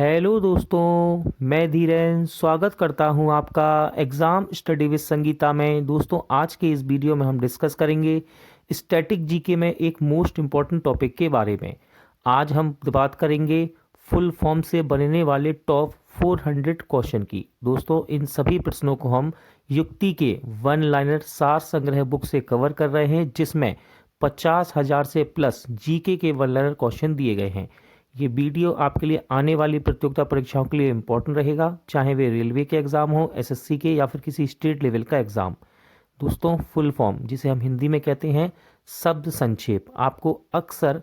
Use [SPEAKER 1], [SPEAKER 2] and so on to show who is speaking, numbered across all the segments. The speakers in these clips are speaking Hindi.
[SPEAKER 1] हेलो दोस्तों, मैं धीरेन स्वागत करता हूं आपका एग्ज़ाम स्टडी विद संगीता में। दोस्तों, आज के इस वीडियो में हम डिस्कस करेंगे स्टैटिक जीके में एक मोस्ट इम्पॉर्टेंट टॉपिक के बारे में। आज हम बात करेंगे फुल फॉर्म से बनने वाले टॉप 400 क्वेश्चन की। दोस्तों, इन सभी प्रश्नों को हम युक्ति के वन लाइनर सार संग्रह बुक से कवर कर रहे हैं, जिसमें 50,000 से प्लस जीके के वन लाइनर क्वेश्चन दिए गए हैं। ये वीडियो आपके लिए आने वाली प्रतियोगिता परीक्षाओं के लिए इम्पोर्टेंट रहेगा, चाहे वे रेलवे के एग्ज़ाम हो, एसएससी के, या फिर किसी स्टेट लेवल का एग्ज़ाम। दोस्तों, फुल फॉर्म, जिसे हम हिंदी में कहते हैं शब्द संक्षेप, आपको अक्सर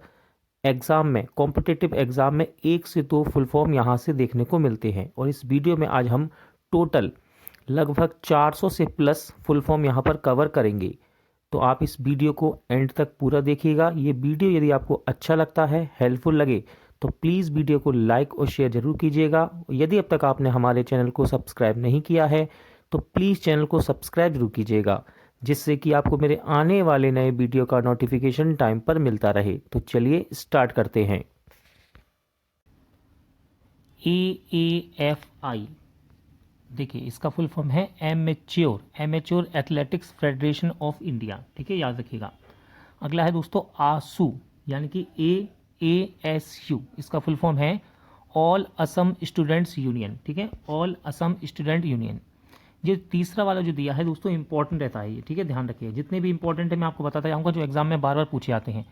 [SPEAKER 1] एग्ज़ाम में, कॉम्पिटिटिव एग्ज़ाम में 1 से 2 फुल फॉर्म यहाँ से देखने को मिलते हैं। और इस वीडियो में आज हम टोटल लगभग 400 से प्लस फुल फॉर्म यहाँ पर कवर करेंगे। तो आप इस वीडियो को एंड तक पूरा देखिएगा। ये वीडियो यदि आपको अच्छा लगता है, हेल्पफुल लगे, तो प्लीज़ वीडियो को लाइक और शेयर ज़रूर कीजिएगा। यदि अब तक आपने हमारे चैनल को सब्सक्राइब नहीं किया है तो प्लीज़ चैनल को सब्सक्राइब जरूर कीजिएगा, जिससे कि आपको मेरे आने वाले नए वीडियो का नोटिफिकेशन टाइम पर मिलता रहे। तो चलिए स्टार्ट करते हैं। AAFI, देखिए इसका फुल फॉर्म है amateur athletics federation of India. ठीक है, याद रखिएगा। अगला है दोस्तों ASU, यानी कि AASU, इसका फुल फॉर्म है ऑल असम स्टूडेंट्स यूनियन। ठीक है, ऑल असम स्टूडेंट यूनियन। ये तीसरा वाला जो दिया है दोस्तों, इंपॉर्टेंट रहता है ये। ठीक है, ध्यान रखिए, जितने भी इंपॉर्टेंट है मैं आपको बताता जाऊँगा, जो एग्जाम में बार बार पूछे आते हैं।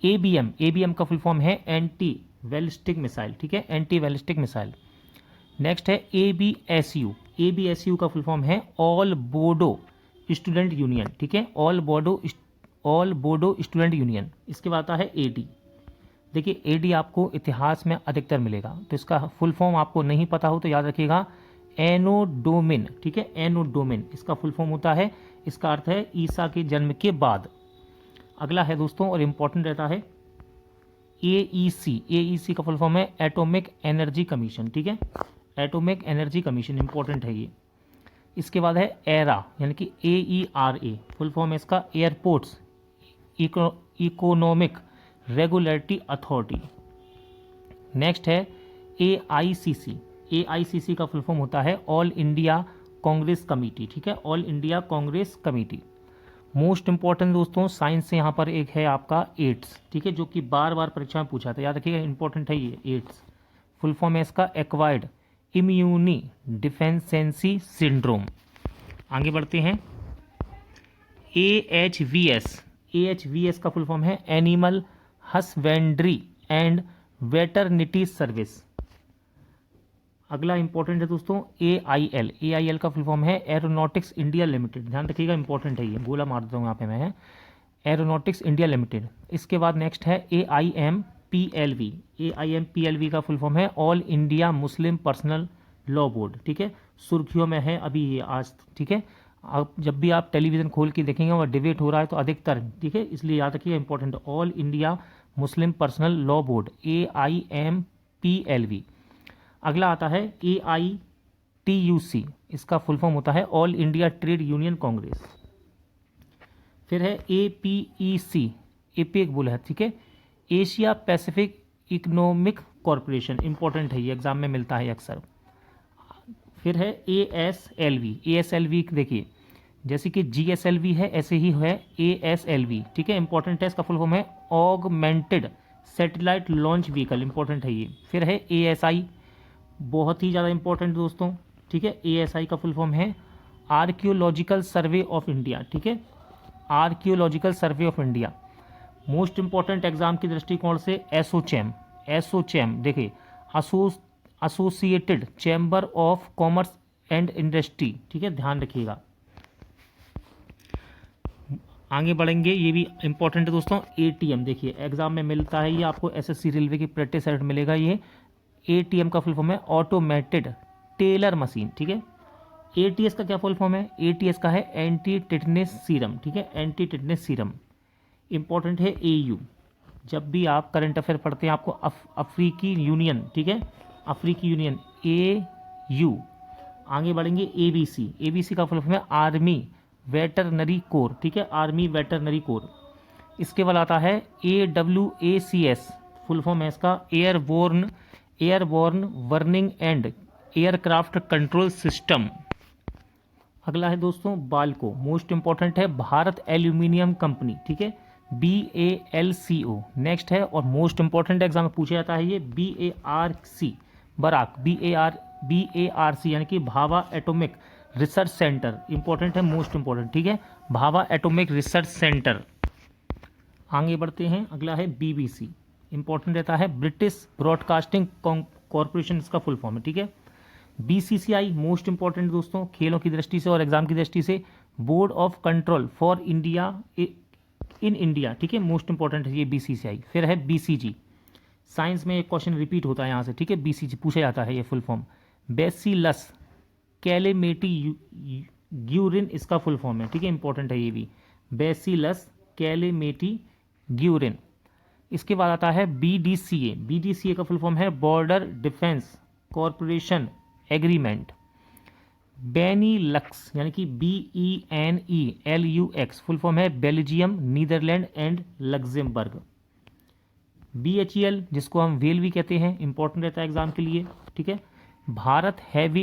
[SPEAKER 1] ABM का फुल फॉर्म है एंटी बैलिस्टिक मिसाइल। ठीक है, एंटी बैलिस्टिक मिसाइल। नेक्स्ट है ABSU का फुल फॉर्म है ऑल बोडो स्टूडेंट यूनियन। ठीक है, ऑल बोडो स्टूडेंट यूनियन। इसके बाद आता है AD। देखिए AD आपको इतिहास में अधिकतर मिलेगा, तो इसका फुल फॉर्म आपको नहीं पता हो तो याद रखिएगा, एनोडोमिन। ठीक है, एनोडोमिन इसका फुल फॉर्म होता है, इसका अर्थ है ईसा के जन्म के बाद। अगला है दोस्तों, और इम्पोर्टेंट रहता है AEC का फुल फॉर्म है एटॉमिक एनर्जी कमीशन। ठीक है, एटॉमिक एनर्जी कमीशन, इंपॉर्टेंट है ये। इसके बाद है एरा, यानी कि AERA, फुल फॉर्म है इसका airports economic regulatory authority. Next है AICC का फुल फॉर्म होता है ऑल इंडिया कांग्रेस कमेटी। ठीक है, all India Congress committee. Most important दोस्तों, साइंस से यहाँ पर एक है आपका एड्स। ठीक है, जो कि बार बार परीक्षा में पूछा था, याद रखिएगा, इंपॉर्टेंट है ये। एड्स फुल फॉर्म है इसका एक्वायर्ड इम्यूनी डिफेंसेंसी सिंड्रोम। आगे बढ़ते हैं। AHVS का फुल फॉर्म है animal husbandry and veterinary service. अगला इंपॉर्टेंट है दोस्तों AIL का फुल फॉर्म है एरोनॉटिक्स इंडिया लिमिटेड। ध्यान रखिएगा, इंपॉर्टेंट है ये, गोला मार देता हूँ यहाँ पे मैं, एरोनॉटिक्स इंडिया लिमिटेड। इसके बाद नेक्स्ट है AIMPLV का फुल फॉर्म है all India Muslim personal law board. ठीक है, सुर्खियों में है अभी ये आज। ठीक है, अब जब भी आप टेलीविज़न खोल के देखेंगे और डिबेट हो रहा है तो अधिकतर, ठीक है, इसलिए याद रखिए, important, all India Muslim personal law board AIMPLV। अगला आता है AITUC, इसका फुल फॉर्म होता है all India trade union Congress. फिर है APEC, एपेक बोला है। ठीक है, Asia Pacific economic corporation, important है ये, एग्जाम में मिलता है अक्सर। फिर है ASLV देखिए, जैसे कि GSLV है ऐसे ही है ASLV। ठीक है, इंपॉर्टेंट है, इसका फुल फॉर्म है augmented satellite launch vehicle, important है ये। फिर है ASI, बहुत ही ज़्यादा इंपॉर्टेंट दोस्तों। ठीक है, ASI का फुल फॉर्म है आर्कियोलॉजिकल सर्वे ऑफ इंडिया। ठीक है, archaeological survey of India. Most important exam की दृष्टिकोण से एसोचैम देखिए, associated chamber of commerce and industry. ठीक है, ध्यान रखिएगा। आगे बढ़ेंगे, ये भी इंपॉर्टेंट है दोस्तों। ATM देखिए, एग्जाम में मिलता है ये आपको, SSC रेलवे की प्रैक्टिस सेट मिलेगा ये। ATM का फुल फॉर्म है ऑटोमेटेड टेलर मशीन। ठीक है, ATS का क्या फुल फॉर्म है? ATS का है एंटी टिटनेस सीरम। ठीक है, एंटी टिटनेस सीरम। इंपॉर्टेंट है AU, जब भी आप करंट अफेयर पढ़ते हैं आपको अफ्रीकी यूनियन, ठीक है, अफ्रीकी यूनियन AU। आगे बढ़ेंगे ABC का फुल फॉर्म है आर्मी वेटरनरी कोर। ठीक है, आर्मी वेटरनरी कोर। इसके बाद आता है AWACS, फुल फॉर्म है इसका airborne airborne burning and aircraft control system. अगला है दोस्तों बाल्को, मोस्ट इंपॉर्टेंट है भारत एल्यूमिनियम कंपनी, ठीक है, BALCO। नेक्स्ट है और मोस्ट इंपॉर्टेंट एग्जाम में पूछा जाता है ये BARC, बराक, BARC यानी कि Bhabha atomic research centre, important है, मोस्ट इंपॉर्टेंट, ठीक है, भाभा एटॉमिक रिसर्च सेंटर। आगे बढ़ते हैं, अगला है BBC, इंपॉर्टेंट रहता है ब्रिटिश ब्रॉडकास्टिंग कॉरपोरेशन, इसका फुल फॉर्म है, ठीक है। BCCI मोस्ट इंपॉर्टेंट दोस्तों खेलों की दृष्टि से और एग्जाम की दृष्टि से, board of control for India in India, ठीक है, मोस्ट इंपॉर्टेंट है ये BCCI। फिर है BCG, साइंस में एक क्वेश्चन रिपीट होता है यहाँ से, ठीक है, BCG पूछा जाता है ये फुल फॉर्म, बेसिलस कैलेमेटी ग्यूरिन, इसका फुल फॉर्म है, ठीक है, इंपॉर्टेंट है ये भी, बेसिलस कैलेमेटी ग्यूरिन। इसके बाद आता है BDCA का फुल फॉर्म है border defence corporation agreement. Benelux यानी कि BENELUX, फुल फॉर्म है Belgium, Netherlands and Luxembourg. BHEL जिसको हम वेल भी कहते हैं, इंपॉर्टेंट रहता है एग्जाम के लिए, ठीक है, भारत हैवी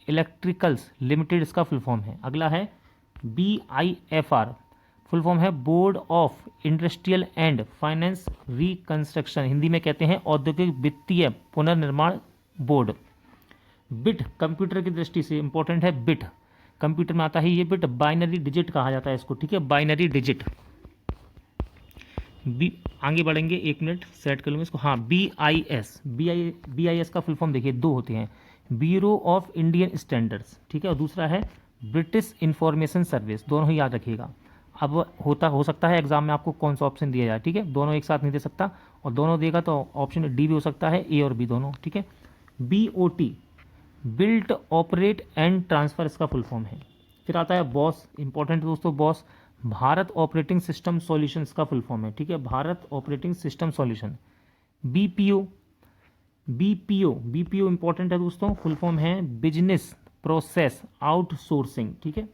[SPEAKER 1] इलेक्ट्रिकल्स लिमिटेड, इसका फुल फॉर्म है। अगला है BIFR, फुल फॉर्म है board of industrial and finance reconstruction, Hindi में कहते हैं औद्योगिक वित्तीय पुनर्निर्माण बोर्ड। बिट कंप्यूटर की दृष्टि से इंपॉर्टेंट है, बिट कंप्यूटर में आता है ये बिट, बाइनरी डिजिट कहा जाता है इसको, ठीक है, बाइनरी डिजिट। आगे बढ़ेंगे, एक मिनट सेट कर लूँगा इसको, हाँ, BIS का फुल फॉर्म देखिए, दो होते हैं, ब्यूरो ऑफ इंडियन स्टैंडर्ड्स, ठीक है, और दूसरा है ब्रिटिश इंफॉर्मेशन सर्विस, दोनों ही याद रखिएगा। अब हो सकता है एग्जाम में आपको कौन सा ऑप्शन दिया जाए, ठीक है, दोनों एक साथ नहीं दे सकता, और दोनों देगा तो ऑप्शन डी भी हो सकता है, ए और बी दोनों, ठीक है। BOT built operate and transfer, इसका फुल फॉर्म है। फिर आता है बॉस, इंपॉर्टेंट दोस्तों, boss Bharat operating system solutions का फुल फॉर्म है, ठीक है, Bharat operating system solution. BPO important है दोस्तों, फुल फॉर्म है बिजनेस प्रोसेस आउटसोर्सिंग, ठीक है।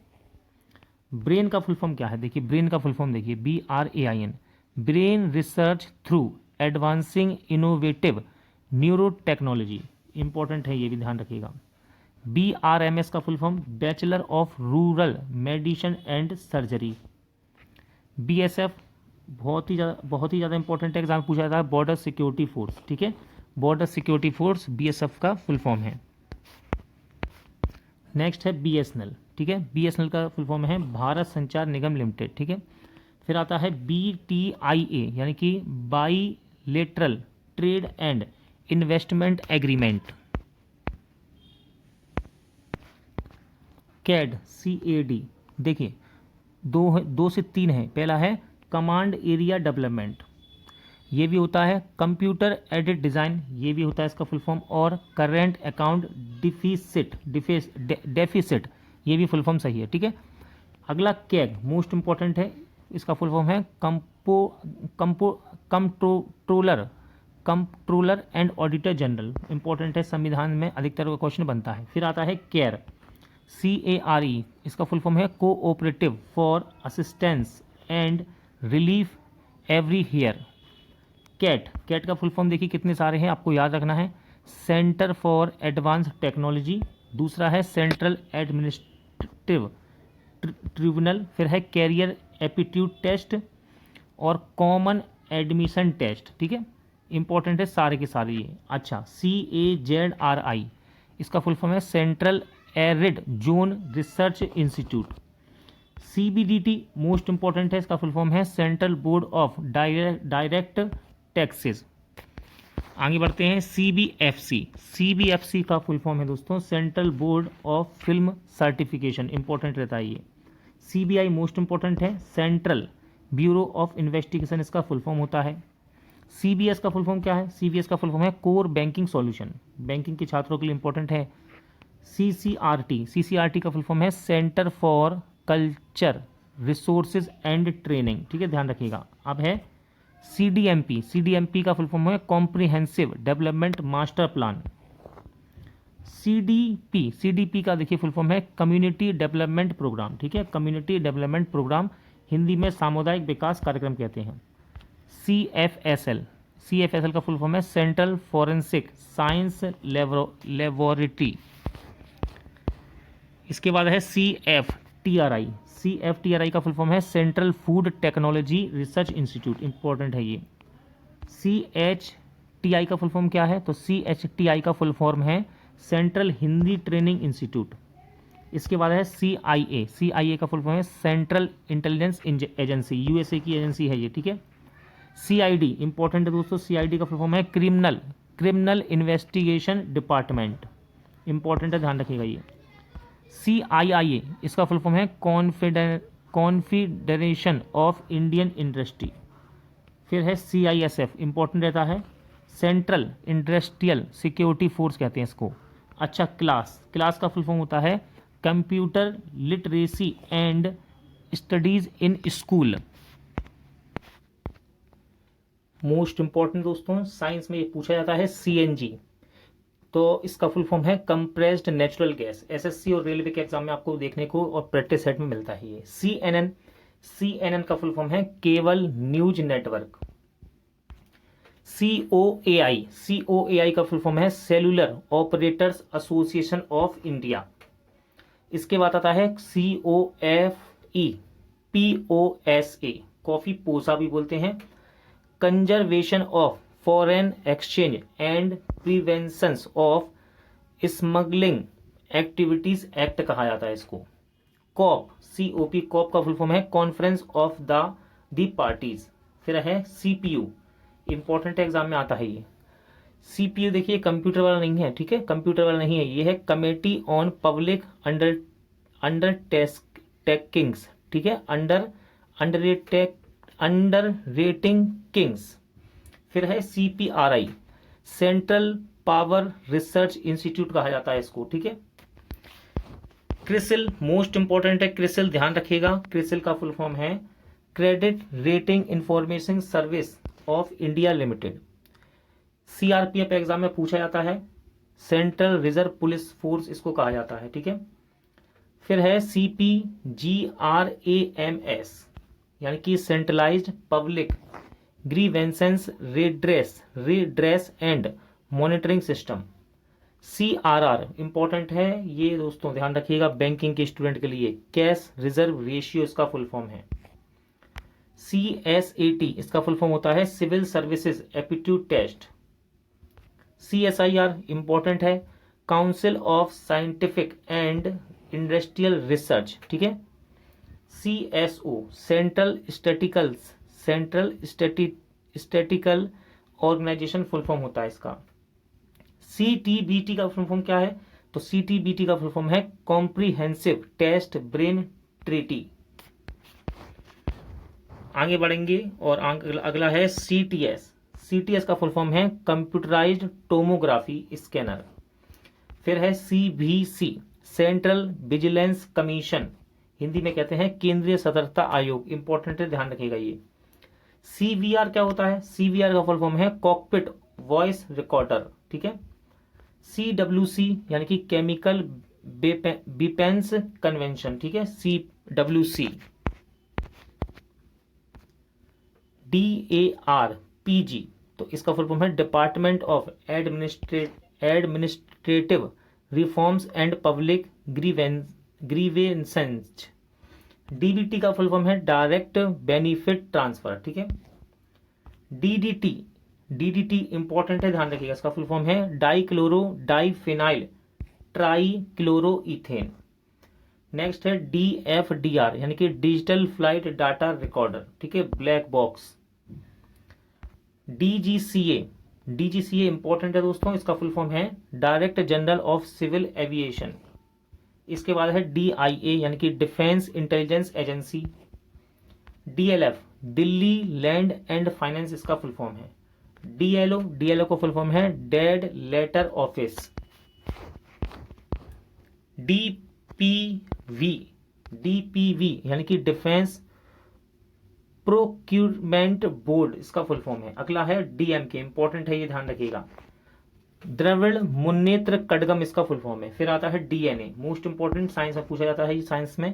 [SPEAKER 1] ब्रेन का फुल फॉर्म क्या है, देखिए ब्रेन का फुल फॉर्म देखिए, BRAIN, brain research through advancing innovative neuro technology, important है ये भी ध्यान रखिएगा। BRMS का full form bachelor of rural medicine and surgery. BSF बहुत ही ज़्यादा इंपॉर्टेंट है, एग्जाम पूछा जाता है, बॉर्डर सिक्योरिटी फोर्स, ठीक है, बॉर्डर सिक्योरिटी फोर्स BSF का फुल फॉर्म है। नेक्स्ट है BSNL, ठीक है, BSNL का फुल फॉर्म है भारत संचार निगम लिमिटेड, ठीक है। फिर आता है BTIA यानी कि bilateral trade and investment agreement. CAD देखिए दो से तीन है, पहला है कमांड एरिया डेवलपमेंट, ये भी होता है कंप्यूटर एडेड डिज़ाइन, ये भी होता है इसका फुल फॉर्म, और करेंट अकाउंट डेफिसिट, ये भी फुल फॉर्म सही है, ठीक है। अगला कैग मोस्ट इंपॉर्टेंट है, इसका फुल फॉर्म है controller and auditor general, important है, संविधान में अधिकतर का क्वेश्चन बनता है। फिर आता है केयर, CARE, इसका फुल फॉर्म है cooperative for assistance and relief everywhere. CAT का फुल फॉर्म देखिए कितने सारे हैं, आपको याद रखना है, सेंटर फॉर एडवांस टेक्नोलॉजी, दूसरा है सेंट्रल एडमिनिस्ट्रेटिव ट्रिब्यूनल, फिर है कैरियर एप्टीट्यूड टेस्ट और कॉमन एडमिशन टेस्ट, ठीक है, इंपॉर्टेंट है सारे के सारे ये। अच्छा, CAZRI, इसका फुल फॉर्म है central arid zone research institute. CBDT most important है, इसका फुल फॉर्म है central board of direct taxes. आगे बढ़ते हैं, CBFC का फुल फॉर्म है दोस्तों central board of film certification, important रहता है ये। CBI मोस्ट इंपॉर्टेंट है सेंट्रल ब्यूरो ऑफ इन्वेस्टिगेशन, इसका फुल फॉर्म होता है। CBS का फुल फॉर्म क्या है, CBS का फुल फॉर्म है कोर बैंकिंग सॉल्यूशन, बैंकिंग के छात्रों के लिए इंपॉर्टेंट है। CCRT का फुल फॉर्म है centre for culture resources and training, ठीक है, ध्यान रखिएगा। अब है CDMP का फुल फॉर्म है comprehensive development master plan. CDP का देखिए फुल फॉर्म है कम्युनिटी डेवलपमेंट प्रोग्राम, ठीक है, कम्युनिटी डेवलपमेंट प्रोग्राम, हिंदी में सामुदायिक विकास कार्यक्रम कहते हैं। CFSL का फुल फॉर्म है सेंट्रल फॉरेंसिक साइंस लेबोरेटरी। इसके बाद है CFTRI। CFTRI का फुल फॉर्म है central food technology research institute, important है ये। CHTI का फुल फॉर्म क्या है? तो CHTI का फुल फॉर्म है सेंट्रल हिंदी ट्रेनिंग इंस्टीट्यूट। इसके बाद है CIA का फुल फॉर्म है सेंट्रल इंटेलिजेंस एजेंसी, USA की एजेंसी है ये, ठीक है। CID इंपॉर्टेंट है दोस्तों, CID का फुल फॉर्म है क्रिमिनल इन्वेस्टिगेशन डिपार्टमेंट, इंपॉर्टेंट है, ध्यान रखिएगा ये। CIIA इसका फुल फॉर्म है कॉन्फेडरेशन ऑफ इंडियन इंडस्ट्री। फिर है CISF, इंपॉर्टेंट रहता है, सेंट्रल इंडस्ट्रियल सिक्योरिटी फोर्स कहते हैं इसको। अच्छा, क्लास का फुल फॉर्म होता है computer literacy and studies in school. Most important दोस्तों, साइंस में ये पूछा जाता है CNG, तो इसका फुल फॉर्म है कंप्रेस्ड नेचुरल गैस। SSC और रेलवे के एग्जाम में आपको देखने को और प्रैक्टिस सेट में मिलता है ये। CNN का फुल फॉर्म है केबल न्यूज नेटवर्क। COAI का फुल फॉर्म है cellular operators association of India. इसके बाद आता है POSA, कॉफी पोसा भी बोलते हैं, conservation of foreign exchange and prevention of smuggling activities act कहा जाता है इसको। COP का फुल फॉर्म है कॉन्फ्रेंस ऑफ द पार्टीज। फिर है CPU, इंपॉर्टेंट एग्जाम में आता है ये। CPU देखिए कंप्यूटर वाला नहीं है, ठीक है, कंप्यूटर वाला नहीं है, ये है कमेटी ऑन पब्लिक अंडरटेकिंग्स, ठीक है, अंडर रेटिंग किंग्स। फिर है CPRI, central power research institute कहा जाता है इसको, ठीक है। क्रिसिल मोस्ट इंपॉर्टेंट है, क्रिसिल ध्यान रखिएगा, क्रिसिल का फुल फॉर्म है credit rating information service of India limited. CRPF exam में पूछा जाता है, सेंट्रल रिजर्व पुलिस फोर्स इसको कहा जाता है, ठीक है। फिर है CPGRAMS, यानी कि centralised public grievances redress and monitoring system. CRR important है ये दोस्तों, ध्यान रखिएगा, बैंकिंग के स्टूडेंट के लिए, कैश रिजर्व रेशियो इसका फुल फॉर्म है। CSAT इसका फुल फॉर्म होता है civil services aptitude test. CSIR important है council of scientific and industrial research, ठीक है। CSO central statistical organisation full form होता है इसका। CTBT का फुल फॉर्म क्या है? तो CTBT का फुल फॉर्म है कॉम्प्रिहेंसिव टेस्ट ब्रेन ट्रीटी। आगे बढ़ेंगे और अगला है CTS का फुल फॉर्म है कंप्यूटराइज्ड टोमोग्राफी स्कैनर। फिर है CVC central vigilance commission, Hindi में कहते हैं केंद्रीय सतर्कता आयोग, इंपॉर्टेंट है, ध्यान रखिएगा ये। CVR क्या होता है? CVR का फुल फॉर्म है कॉकपिट वॉइस रिकॉर्डर, ठीक है। CWC यानी कि केमिकल वेपन्स कन्वेंशन, ठीक है, CWC। DARPG तो इसका फुल फॉर्म है department of administrative reforms and public grievances. DBT का फुल फॉर्म है डायरेक्ट बेनिफिट ट्रांसफर, ठीक है। DDT इंपॉर्टेंट है, ध्यान रखिएगा, इसका फुल फॉर्म है डाइक्लोरो डाइफिनाइल ट्राइक्लोरोइथेन। नेक्स्ट है DFDR यानी कि डिजिटल फ्लाइट डाटा रिकॉर्डर, ठीक है, ब्लैक बॉक्स। DGCA इंपॉर्टेंट है दोस्तों, इसका फुल फॉर्म है director general of civil aviation. इसके बाद है DIA यानी कि defence intelligence agency. DLF Delhi land and finance, इसका फुल फॉर्म है। DLO का फुल फॉर्म है डेड लेटर ऑफिस। DPV यानी कि डिफेंस प्रोक्यूरमेंट बोर्ड, इसका फुल फॉर्म है। अगला है DMK, इंपॉर्टेंट है ये, ध्यान रखिएगा, द्रविड़ मुन्नेत्र कड़गम, इसका फुल फॉर्म है। फिर आता है DNA, मोस्ट इंपॉर्टेंट, साइंस में पूछा जाता है ये, साइंस में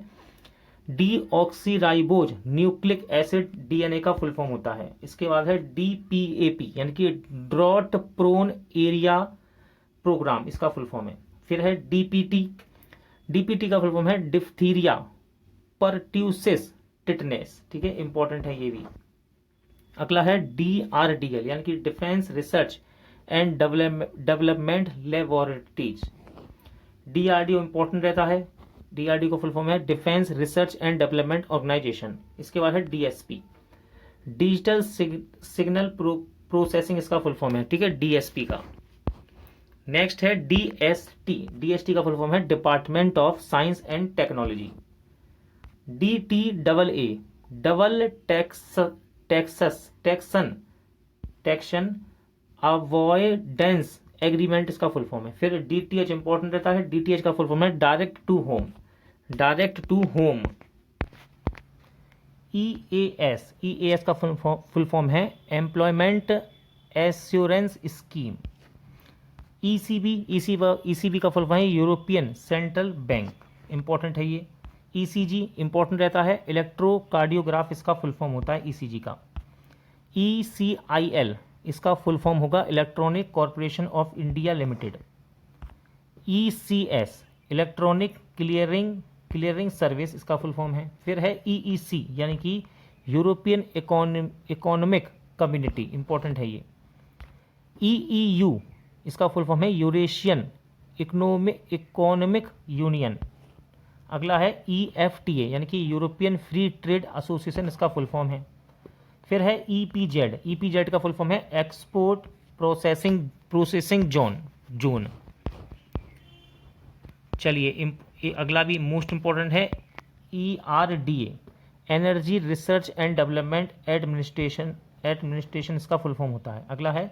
[SPEAKER 1] डीऑक्सीराइबोज न्यूक्लिक एसिड डीएनए का फुल फॉर्म होता है। इसके बाद है डीपीएपी यानी कि ड्रॉट प्रोन एरिया प्रोग्राम, इसका फुल फॉर्म है। फिर है डीपीटी, डीपीटी का फुल फॉर्म है डिप्थीरिया परट्यूसिस टिटनेस, ठीक है, इंपॉर्टेंट है ये भी। अगला है डीआरडीएल यानी कि defence research and development laboratories. DRDO important रहता है। डीआरडी का फुल फॉर्म है defence research and development organisation. इसके बाद है डीएसपी, डिजिटल सिग्नल प्रोसेसिंग, इसका फुल फॉर्म है, ठीक है, डीएसपी का। नेक्स्ट है डीएसटी, डीएसटी का फुल फॉर्म है department of science and technology. DTAA double taxation avoidance agreement, इसका फुल फॉर्म है। फिर डीटीएच इंपॉर्टेंट रहता है। डीटीएच का फुल फॉर्म है direct to home, direct to home. EAS, EAS का फुल फॉर्म है employment assurance scheme. ECB, ECB का फुल फॉर्म है यूरोपियन सेंट्रल बैंक, इंपॉर्टेंट है ये। ईसीजी इंपॉर्टेंट रहता है, इलेक्ट्रोकार्डियोग्राफ, इसका फुल फॉर्म होता है ईसीजी का। ईसीआईएल, इसका फुल फॉर्म होगा electronic corporation of India limited. ECS electronic clearing service, इसका फुल फॉर्म है। फिर है ईईसी यानी कि यूरोपियन इकोनॉमिक कम्युनिटी, इंपॉर्टेंट है ये। ईईयू, इसका फुल फॉर्म है यूरेशियन इकोनॉमिक यूनियन। अगला है ईएफटीए यानी कि यूरोपियन फ्री ट्रेड एसोसिएशन, इसका फुल फॉर्म है। फिर है ईपीजेड, ईपीजेड का फुल फॉर्म है एक्सपोर्ट प्रोसेसिंग जोन। चलिए अगला भी मोस्ट इंपॉर्टेंट है ERDA, energy research and development administration, इसका फुल फॉर्म होता है। अगला है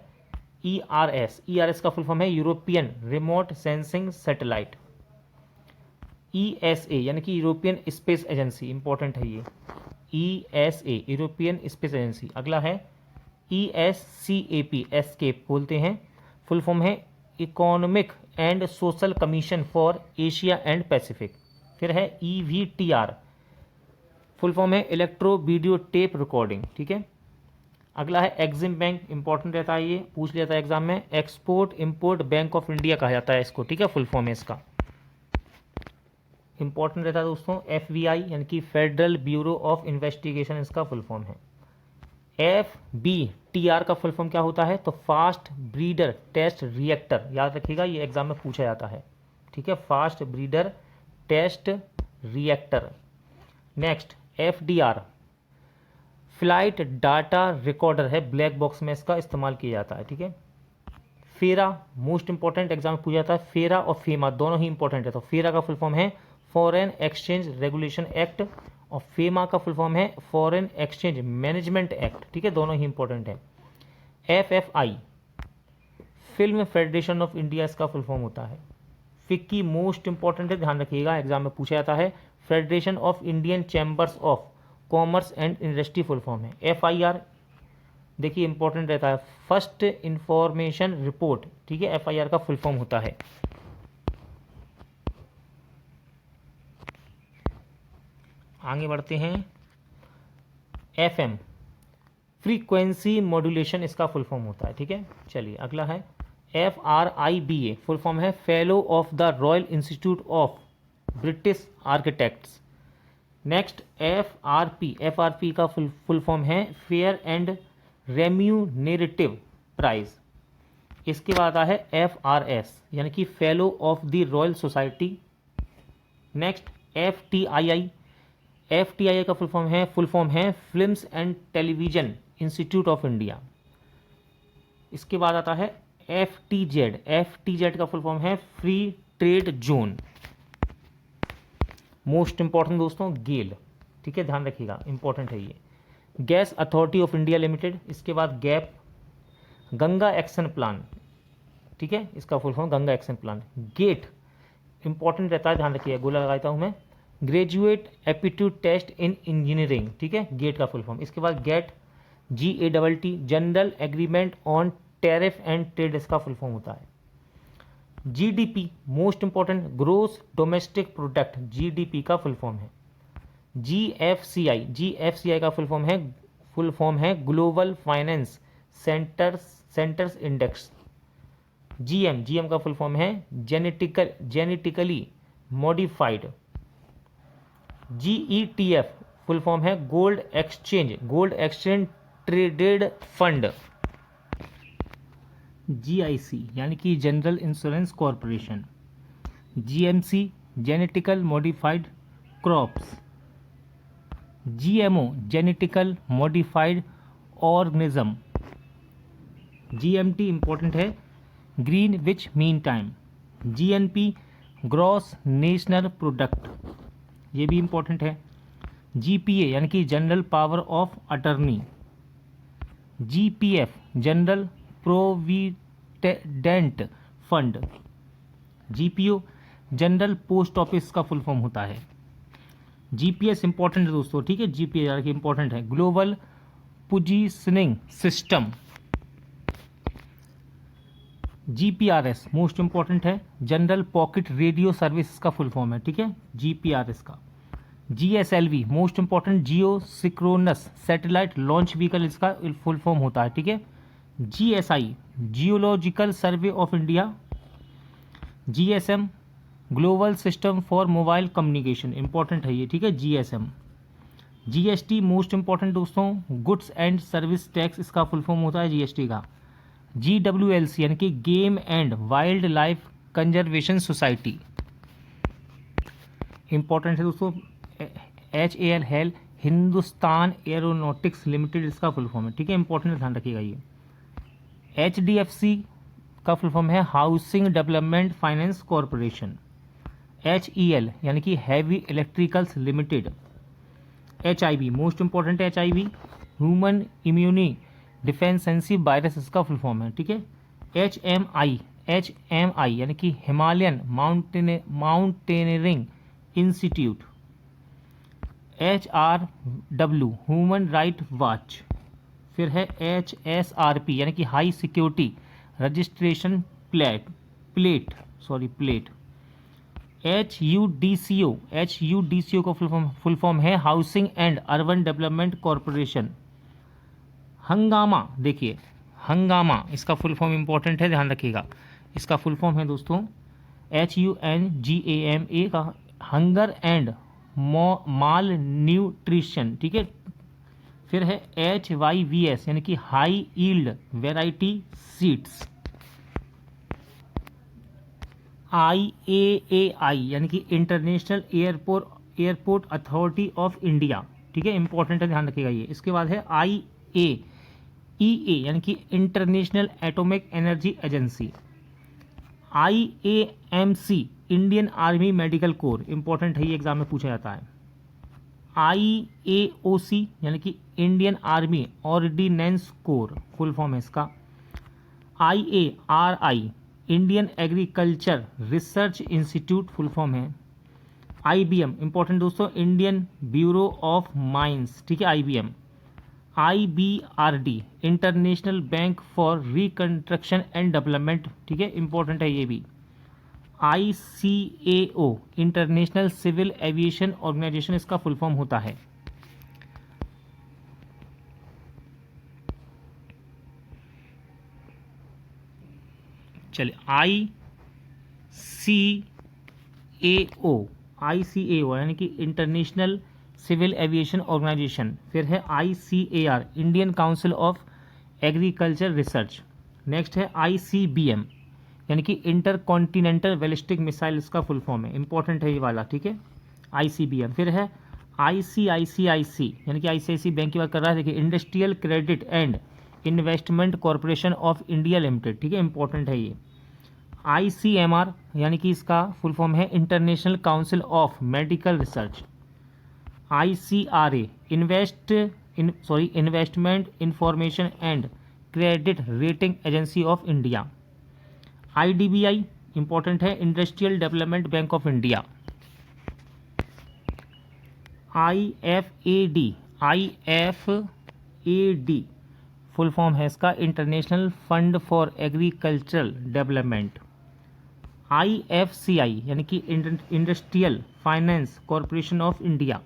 [SPEAKER 1] ईआरएस, ईआरएस का फुल फॉर्म है European remote sensing satellite. ESA यानी कि यूरोपियन स्पेस एजेंसी, इंपॉर्टेंट है ये। ESA European space agency. अगला है ईएससीएपी, एस्केप बोलते हैं, फुल फॉर्म है economic and social commission for Asia and Pacific. फिर है ईवीटीआर, फुल फॉर्म है इलेक्ट्रो वीडियो टेप रिकॉर्डिंग, ठीक है। अगला है एग्जिम बैंक, इंपॉर्टेंट रहता है, ये पूछ लिया था एग्जाम में। Export import bank of India कहा जाता है इसको, ठीक है, फुल फॉर्म है इसका, इंपॉर्टेंट रहता है दोस्तों। एफबीआई यानी कि फेडरल ब्यूरो ऑफ इन्वेस्टिगेशन, इसका फुल फॉर्म है। एफबीटीआर का फुल फॉर्म क्या होता है, तो फास्ट ब्रीडर टेस्ट रिएक्टर, याद रखिएगा ये एग्जाम में पूछा जाता है, ठीक है, fast breeder test reactor. Next FDR flight data recorder है, ब्लैक बॉक्स में इसका इस्तेमाल किया जाता है, ठीक है। फेरा मोस्ट इंपॉर्टेंट, एग्जाम में पूछा जाता है। फेरा और फेमा दोनों ही इंपॉर्टेंट है। तो फेरा का फुल फॉर्म है फॉरेन एक्सचेंज रेगुलेशन एक्ट और फेमा का फुल फॉर्म है फॉरेन एक्सचेंज मैनेजमेंट एक्ट, ठीक है, दोनों ही इंपॉर्टेंट है। FFI film federation of India, इसका फुल फॉर्म होता है। फिक्की मोस्ट इंपॉर्टेंट है, ध्यान रखिएगा एग्जाम में पूछा जाता है। Federation of Indian chambers of commerce and industry, full form है। एफआईआर देखिए इंपॉर्टेंट रहता है, फर्स्ट इंफॉर्मेशन रिपोर्ट, ठीक है, एफआईआर का फुल फॉर्म होता है। आगे बढ़ते हैं। एफएम फ्रीक्वेंसी मॉड्यूलेशन, इसका फुल फॉर्म होता है, ठीक है। चलिए अगला है FRIBA, फुल फॉर्म है fellow of the royal institute of British architects. Next FRP का फुल फॉर्म है फेयर एंड रेम्यूनेरेटिव प्राइज। इसके बाद आता है FRS यानी कि fellow of the royal society. Next FTII का फुल फॉर्म है films and television institute of India. इसके बाद आता है FTZ का फुल फॉर्म है free trade zone. Most important दोस्तों गेल, ठीक है, ध्यान रखिएगा इंपॉर्टेंट है ये। Gas authority of India limited. इसके बाद गैप गंगा एक्शन प्लान, ठीक है, इसका full form Ganga action plan. GATE important रहता है, ध्यान रखिए, गोला लगाता हूँ मैं, graduate aptitude test in engineering, ठीक है, गेट का फुल फॉर्म। इसके बाद GATT GATT general agreement on tariff and trade, इसका फुल फॉर्म होता है। GDP most important gross domestic product, GDP का फुल फॉर्म है। GFCI का फुल फॉर्म है global finance centres index. GM का फुल फॉर्म है genetically modified. GETF full form है gold exchange traded fund. GIC यानी कि general insurance corporation. GMC genetical modified crops. GMO genetical modified organism. GMT important है Greenwich mean time. GNP gross national product, ये भी इंपॉर्टेंट है। GPA यानी कि general power of attorney. GPF general provident fund. GPO general post office का फुल फॉर्म होता है। GPS इंपॉर्टेंट है दोस्तों, ठीक है। GPA यानी कि इंपॉर्टेंट है global positioning system. GPRS most important है जनरल पॉकेट रेडियो सर्विस का फुल फॉर्म है, ठीक है, GPRS का। GSLV मोस्ट इंपॉर्टेंट जियो सिक्रोनस सैटेलाइट लॉन्च व्हीकल, इसका फुल फॉर्म होता है, ठीक है। GSI geological survey of India. GSM global system for mobile communication, important है ये, ठीक है, GSM। GST मोस्ट इंपॉर्टेंट दोस्तों गुड्स एंड सर्विस टैक्स, इसका फुल फॉर्म होता है GST का। GWLC यानी कि game and wild life conservation society, important है दोस्तों। HAL हिंदुस्तान एरोनॉटिक्स लिमिटेड, इसका फुल फॉर्म है, ठीक है, इंपॉर्टेंट, ध्यान रखिएगा ये। HDFC का फुल फॉर्म है housing development finance corporation. HEL यानी कि heavy electricals limited. HIV most important है HIV ह्यूमन इम्यूनी डिफेंसेंसी वायरस, इसका फुल फॉर्म है, ठीक है। HMI यानी कि Himalayan mountaineering institute. HRW human right watch. फिर है HSRP यानी कि high security registration plate. HUDCO का फुल फॉर्म है housing and urban development corporation. हंगामा, देखिए हंगामा इसका फुल फॉर्म इंपॉर्टेंट है, ध्यान रखिएगा, इसका फुल फॉर्म है दोस्तों HUNGAMA का हंगर एंड माल न्यूट्रिशन, ठीक है। फिर है HYVS यानी कि high yield variety seeds. IAAI यानी कि international airport authority of India, ठीक है, इंपॉर्टेंट है, ध्यान रखिएगा ये। इसके बाद है IAEA यानी कि international atomic energy agency. IAMC Indian army medical corps, important है, ये एग्जाम में पूछा जाता है। IAOC यानी कि Indian army ordnance corps, full form है इसका। IARI Indian agriculture research institute, full form है। IBM इंपॉर्टेंट दोस्तों इंडियन ब्यूरो ऑफ माइंस, ठीक है, IBM। IBRD international bank for reconstruction and development, ठीक है, इंपॉर्टेंट है ये भी। ICAO international civil aviation organisation, इसका फुल फॉर्म होता है। चलिए ICAO यानी कि इंटरनेशनल सिविल एविएशन ऑर्गेनाइजेशन। फिर है ICAR Indian council of agriculture research. Next है ICBM यानी कि इंटर कॉन्टिनेंटल बैलिस्टिक मिसाइल, इसका फुल फॉर्म है, इंपॉर्टेंट है ये वाला, ठीक है, ICBM। फिर है ICICI यानी कि ICICI बैंक की बात कर रहा है, देखिए industrial credit and investment corporation of India limited, ठीक है, इंपॉर्टेंट है ये। ICMR यानी कि इसका फुल फॉर्म है international council of medical research. ICRA investment information and credit rating agency of India. IDBI important है industrial development bank of India. IFAD full form है इसका international fund for agricultural development. IFCI यानी कि industrial finance corporation of India.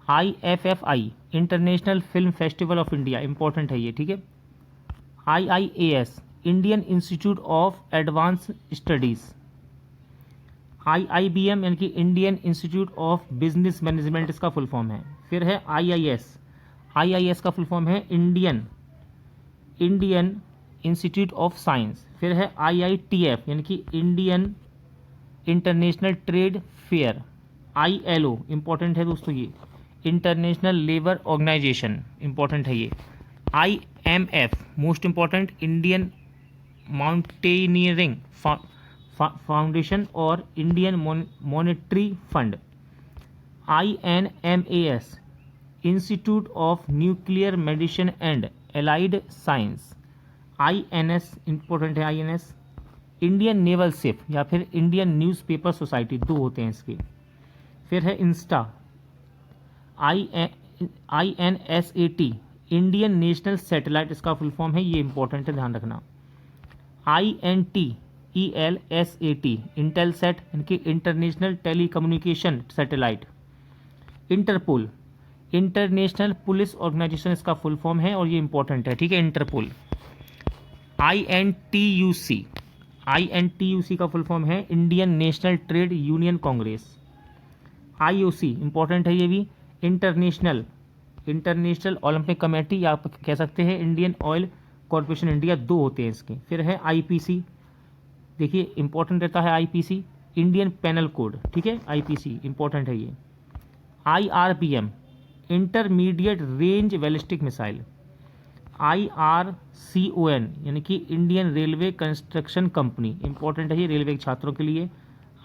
[SPEAKER 1] IFFI international film festival of India, important है ये, ठीक है। IIAS Indian institute of advance studies. IIBM यानी कि Indian institute of business management, इसका फुल फॉर्म है। फिर है IIS, IIS का फुल फॉर्म है इंडियन इंस्टीट्यूट ऑफ साइंस। फिर है IITF यानी कि Indian international trade fair. ILO important है दोस्तों, ये इंटरनेशनल लेबर ऑर्गेनाइजेशन, इंपॉर्टेंट है ये। IMF most important, Indian mountaineering foundation और Indian monetary fund. INMAS institute of nuclear medicine and allied science. INS important है, INS इंडियन नेवल शिप या फिर इंडियन न्यूज़पेपर सोसाइटी, दो होते हैं इसके। फिर है Insta, INSAT Indian national satellite, इसका फुल फॉर्म है, ये इंपॉर्टेंट है, ध्यान रखना। INTELSAT इंटेलसेट यानी कि international telecommunication satellite. Interpol international police organisation, इसका फुल फॉर्म है और ये इंपॉर्टेंट है, ठीक है, इंटरपोल। INTUC का फुल फॉर्म है Indian national trade union congress. IOC important है ये भी, इंटरनेशनल ओलंपिक कमेटी, या आप कह सकते हैं इंडियन ऑयल कॉरपोरेशन इंडिया, दो होते हैं इसके। फिर है IPC, देखिए इंपॉर्टेंट रहता है IPC इंडियन पेनल कोड, ठीक है, IPC इंपॉर्टेंट है ये। IRBM intermediate range ballistic missile. IRCON यानी कि Indian railway construction company, important है ये रेलवे के छात्रों के लिए।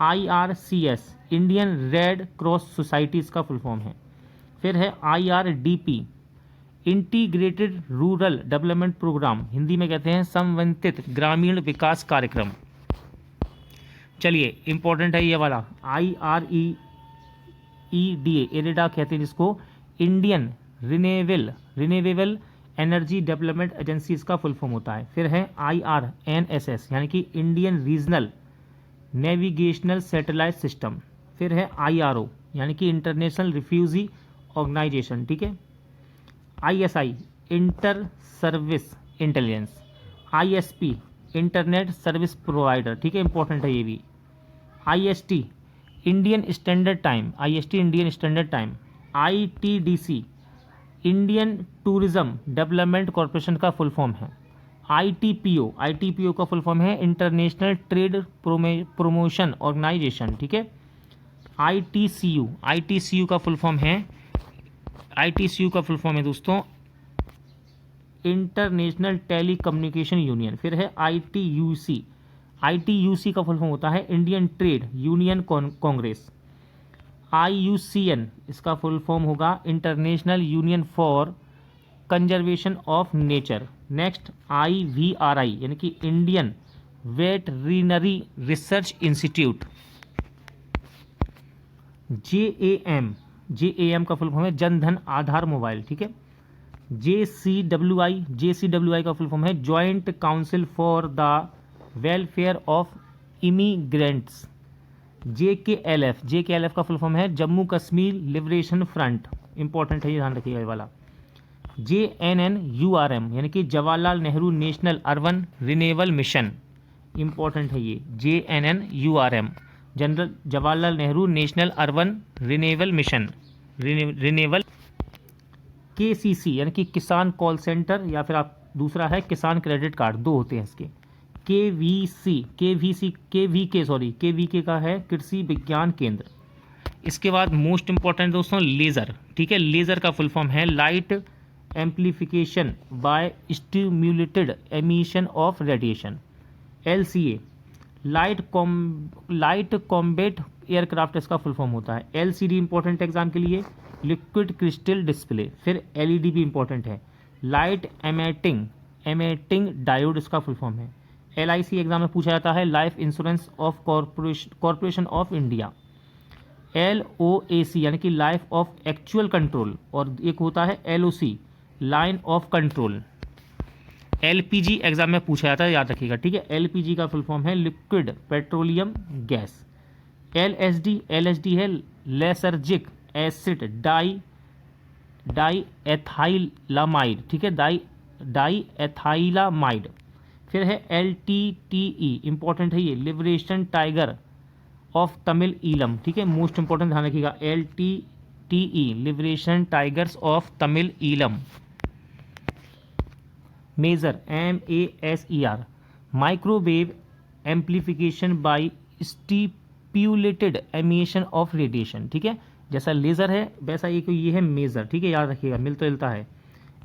[SPEAKER 1] IRCS Indian red cross society, इसका फुल फॉर्म है। फिर है IRDP integrated rural development programme, Hindi में कहते हैं समन्वित ग्रामीण विकास कार्यक्रम। चलिए इंपॉर्टेंट है ये वाला, IREDA एरेडा कहते हैं जिसको, Indian renewable energy development agency, इसका फुल फॉर्म होता है। फिर है IRNSS यानी कि Indian regional navigational satellite system. फिर है IRO यानी कि इंटरनेशनल रिफ्यूजी ऑर्गेनाइजेशन, ठीक है। ISI inter service intelligence. ISP internet service provider, ठीक है, इंपॉर्टेंट है ये भी। IST Indian standard time, IST Indian standard time. ITDC Indian tourism development corporation का फुल फॉर्म है। ITPO का फुल फॉर्म है इंटरनेशनल ट्रेड प्रमोशन ऑर्गेनाइजेशन, ठीक है। ITCU का फुल फॉर्म है दोस्तों इंटरनेशनल टेलीकम्युनिकेशन यूनियन। फिर है ITUC का फुल फॉर्म होता है Indian trade union Congress. IUCN इसका फुल फॉर्म होगा international union for conservation of nature. Next IVRI यानी कि Indian veterinary research institute. JAM का फुल फॉर्म है जन धन आधार मोबाइल, ठीक है। JCWI का फुल फॉर्म है joint council for the welfare of immigrants. JKLF का फुल फॉर्म है Jammu Kashmir liberation front, important है ये, ध्यान रखिएगा ये वाला। JNNURM यानी कि Jawaharlal Nehru national urban renewable mission, important है ये, JNNURM general Jawaharlal Nehru national urban renewable mission, renewable. KCC यानी कि किसान कॉल सेंटर, या फिर आप दूसरा है किसान क्रेडिट कार्ड, दो होते हैं इसके। KVK का है कृषि विज्ञान केंद्र। इसके बाद मोस्ट इंपॉर्टेंट दोस्तों लेज़र, ठीक है, लेज़र का फुल फॉर्म है light amplification by stimulated emission of radiation. LCA light combat aircraft, इसका फुल फॉर्म होता है। LCD इंपॉर्टेंट एग्जाम के लिए लिक्विड क्रिस्टल डिस्प्ले। फिर LED भी इंपॉर्टेंट है, लाइट एमेटिंग डायोड, इसका फुल फॉर्म है। LIC एग्जाम में पूछा जाता है life insurance of corporation of India. LOAC यानी कि लाइफ ऑफ एक्चुअल कंट्रोल, और एक होता है LOC line of control. LPG exam में पूछा जाता है, याद रखिएगा, ठीक है। LPG का फुल फॉर्म है लिक्विड पेट्रोलियम गैस। LSD है लेसर्जिक एसिड डाई डाई एथाइलामाइड, ठीक है, डाई एथाइलामाइड। फिर है LTTE, इंपॉर्टेंट है ये, liberation tiger of Tamil Eelam, ठीक है, मोस्ट इंपॉर्टेंट ध्यान रखिएगा, LTTE, liberation tigers of Tamil Eelam. Maser, MASER, microwave amplification by stipulated emission of radiation, ठीक है, जैसा लेजर है वैसा ये है मेजर, ठीक है, याद रखिएगा, मिलता जुलता है।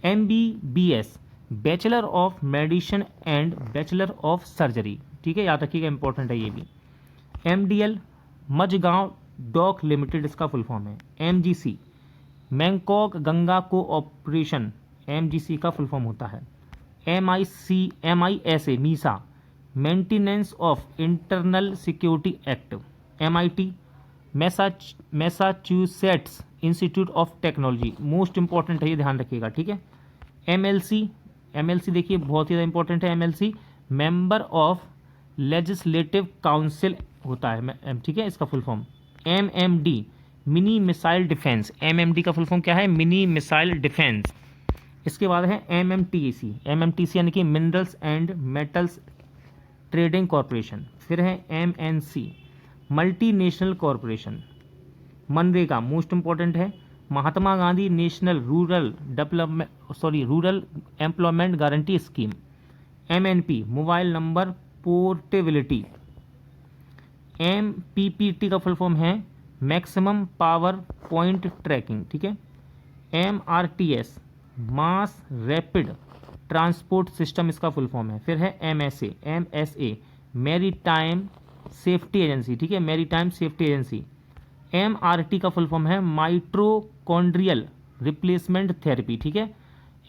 [SPEAKER 1] MBBS, bachelor of medicine and bachelor of surgery, ठीक है, याद रखिएगा, इंपॉर्टेंट है ये भी। MDL, मझगांव डॉक लिमिटेड, इसका फुल फॉर्म है। MGC, मैंगकॉक गंगा कोऑपरेशन, MGC का फुल फॉर्म होता है। MISA, Misa, maintenance of internal security act. MIT, Massachusetts institute of technology, most important है ये, ध्यान रखिएगा, ठीक है। MLC देखिए बहुत ही ज़्यादा इंपॉर्टेंट है। MLC, member of legislative council होता है, ठीक है, इसका full form. MMD, mini missile defence, MMD का फुल फॉर्म क्या है, मिनी मिसाइल डिफेंस। इसके बाद है MMTC यानी कि minerals and metals trading corporation. फिर है MNC, multinational corporation. MNREGA, most important है, Mahatma Gandhi national rural employment guarantee scheme. MNP, mobile number portability. MPPT का फुल फॉर्म है मैक्सिमम पावर पॉइंट ट्रैकिंग, ठीक है। MRTS, mass rapid transport system, इसका फुल फॉर्म है। फिर है MSA, maritime safety agency, ठीक है, maritime safety agency. MRT का फुल फॉर्म है माइट्रोकॉन्ड्रियल रिप्लेसमेंट थेरेपी, ठीक है।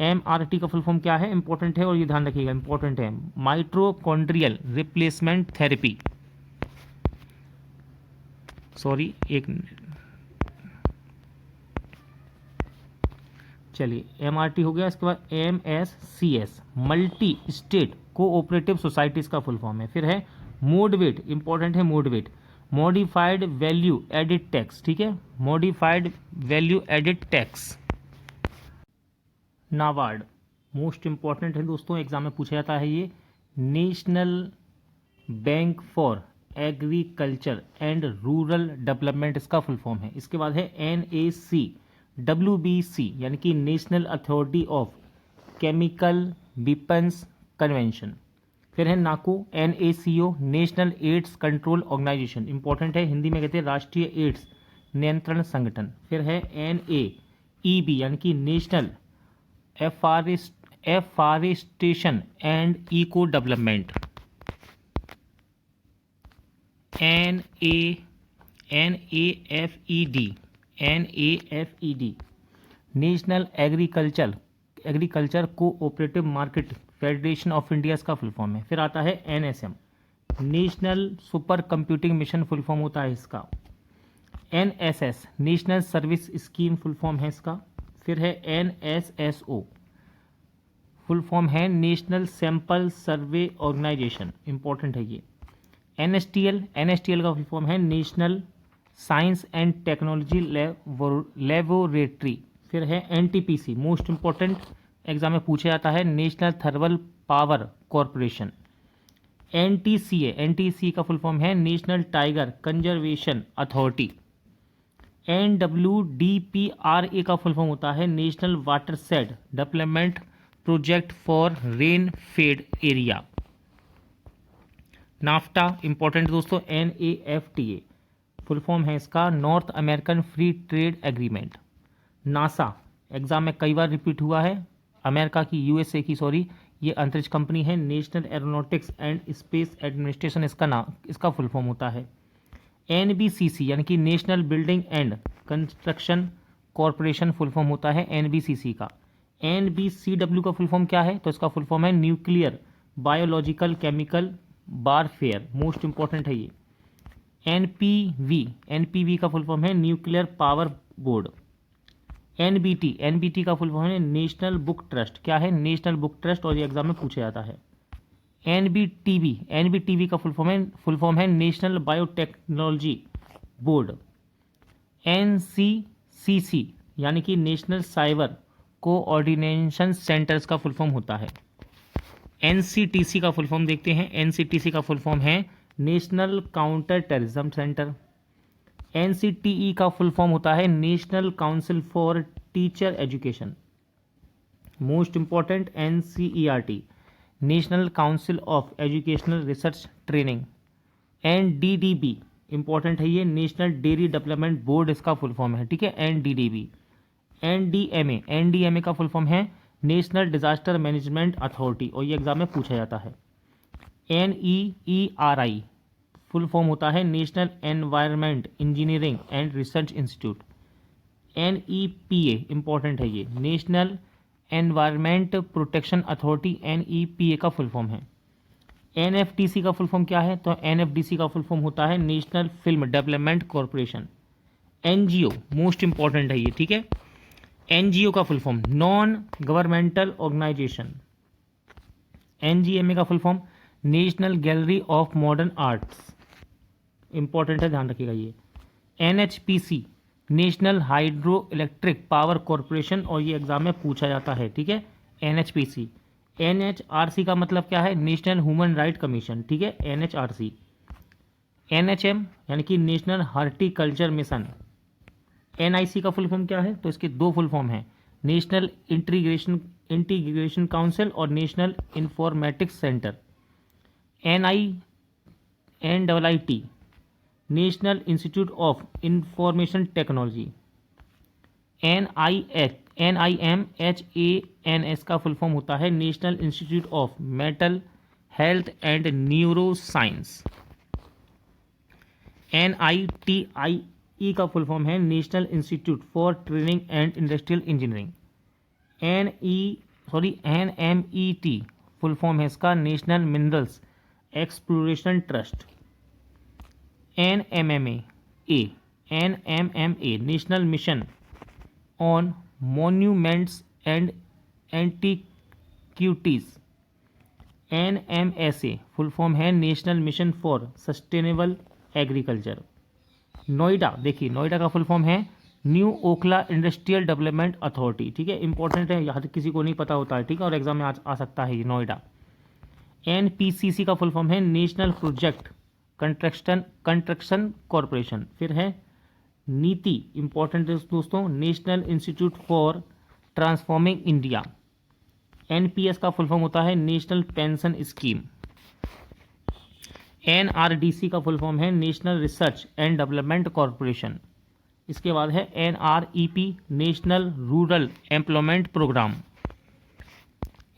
[SPEAKER 1] MRT का फुल फॉर्म क्या है, इंपॉर्टेंट है और ये ध्यान रखिएगा, इंपॉर्टेंट है, माइट्रोकॉन्ड्रियल रिप्लेसमेंट थेरेपी। सॉरी, एक मिनट, चलिए, MRT हो गया। इसके बाद MSCS, multi state cooperative societies का फुल फॉर्म है। फिर है मोडवेट, इंपॉर्टेंट है, मोडवेट, मॉडिफाइड वैल्यू एडिड टैक्स, ठीक है, modified value added tax. NABARD, most important है दोस्तों, एग्जाम में पूछा जाता है ये, national bank for agriculture and rural development, इसका फुल फॉर्म है। इसके बाद है NACWBC, यानी कि national authority of chemical weapons convention. फिर है नाको, NACO, national AIDS control organisation, important है, हिंदी में कहते हैं राष्ट्रीय एड्स नियंत्रण संगठन। फिर है NAEB, यानी कि national afforestation and eco development. NAFED, national agriculture cooperative market federation of India, इसका फुल फॉर्म है। फिर आता है NSM, national super computing mission, full form होता है इसका। NSS, national service scheme, full form है इसका। फिर है NSSO, फुल फॉर्म है national sample survey organisation, important है ये। NSTL का फुल फॉर्म है national science and technology laboratory. फिर है NTPC, मोस्ट इंपॉर्टेंट, एग्जाम में पूछा जाता है, national thermal power corporation. NTCA का फुल फॉर्म है national tiger conservation authority. NWDPRA का फुल फॉर्म होता है national watershed development project for rain fade area. NAFTA, important दोस्तों, NAFTA, फुल फॉर्म है इसका north American free trade agreement. NASA, exam में कई बार रिपीट हुआ है, अमेरिका की, USA की, सॉरी, ये अंतरिक्ष कंपनी है, national aeronautics and space administration इसका फुल फॉर्म होता है। NBCC, यानी कि national building and construction corporation, full form होता है NBCC का। NBCW का फुल फॉर्म क्या है, तो इसका फुल फॉर्म है nuclear biological chemical warfare, most important है ये। NPV का फुल फॉर्म है न्यूक्लियर पावर बोर्ड। NBT का फुल फॉर्म है नेशनल बुक ट्रस्ट, क्या है, नेशनल बुक ट्रस्ट, और ये एग्जाम में पूछा जाता है। NBTV का फुल फॉर्म है नेशनल बायोटेक्नोलॉजी बोर्ड। NCCC, यानी कि नेशनल साइबर कोऑर्डिनेशन सेंटर्स का फुल फॉर्म होता है। एनसीटीसी का फुल फॉर्म देखते हैं। एनसीटीसी का फुल फॉर्म है national counter terrorism centre. NCTE का फुल फॉर्म होता है national council for teacher education. Most important NCERT, national council of educational research training. NDDB important है ये, नेशनल डेयरी डेवलपमेंट बोर्ड इसका फुल फॉर्म है, ठीक है, एनडीडीबी। एनडीएमए, एनडीएमए का फुल फॉर्म है नेशनल डिजास्टर मैनेजमेंट अथॉरिटी, और ये एग्जाम में पूछा जाता है। एनईईआरआई फुल फॉर्म होता है national environment engineering and research institute. NEPA important है ये, national environment protection authority, NEPA का फुल फॉर्म है। एनएफडीसी का फुल फॉर्म क्या है, तो एनएफडीसी का फुल फॉर्म होता है national film development corporation. NGO most important है ये, ठीक है। एनजीओ का full form non governmental organisation. NGMA का full form national gallery of modern arts, important है, ध्यान रखिएगा ये। NHPC national hydro electric power corporation, और ये एग्जाम में पूछा जाता है, ठीक है, एनएचपीसी। एनएचआरसी का मतलब क्या है, नेशनल ह्यूमन राइट कमीशन, ठीक है, एनएचआरसी। एनएचएम यानी कि नेशनल हार्टिकल्चर मिशन। एनआईसी का फुल फॉर्म क्या है, तो इसके दो फुल फॉर्म हैं, नेशनल इंटीग्रेशन काउंसिल और national informatics centre. NIT national institute of information technology. NIMHANS का फुल फॉर्म होता है national institute of mental health and neuro science. NITIE का फुल फॉर्म है national institute for training and industrial engineering. NMET full form है इसका national minerals exploration trust. NMMA national mission on monuments and antiquities. NMSA full form है national mission for sustainable agriculture. Noida, देखिए नोएडा का फुल फॉर्म है new Okhla industrial development authority, ठीक है, इंपॉर्टेंट है, हर किसी को नहीं पता होता है, ठीक है, और एग्जाम में आ सकता है ये नोएडा। NPCC का फुल फॉर्म है नेशनल प्रोजेक्ट कंस्ट्रक्शन कॉरपोरेशन। फिर है नीति, इंपॉर्टेंट है दोस्तों, national institute for transforming India. NPS का फुल फॉर्म होता है नेशनल पेंशन स्कीम। NRDC का फुल फॉर्म है national research and development corporation. इसके बाद है NREP national rural employment programme.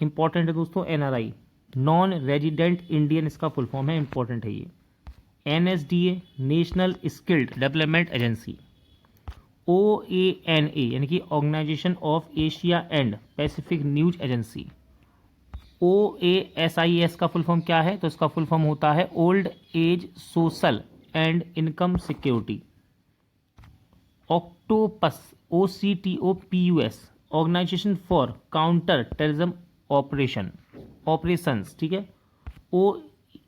[SPEAKER 1] Important है दोस्तों NRI नॉन रेजिडेंट इंडियन, इसका फुल फॉर्म है, इंपॉर्टेंट है ये। NSDA national skilled development agency. OANA यानी कि organisation of Asia and Pacific news agency. OASIS का फुल फॉर्म क्या है, तो इसका फुल फॉर्म होता है old age social and income security. Octopus OCTOPUS organisation for counter terrorism operations, ठीक है।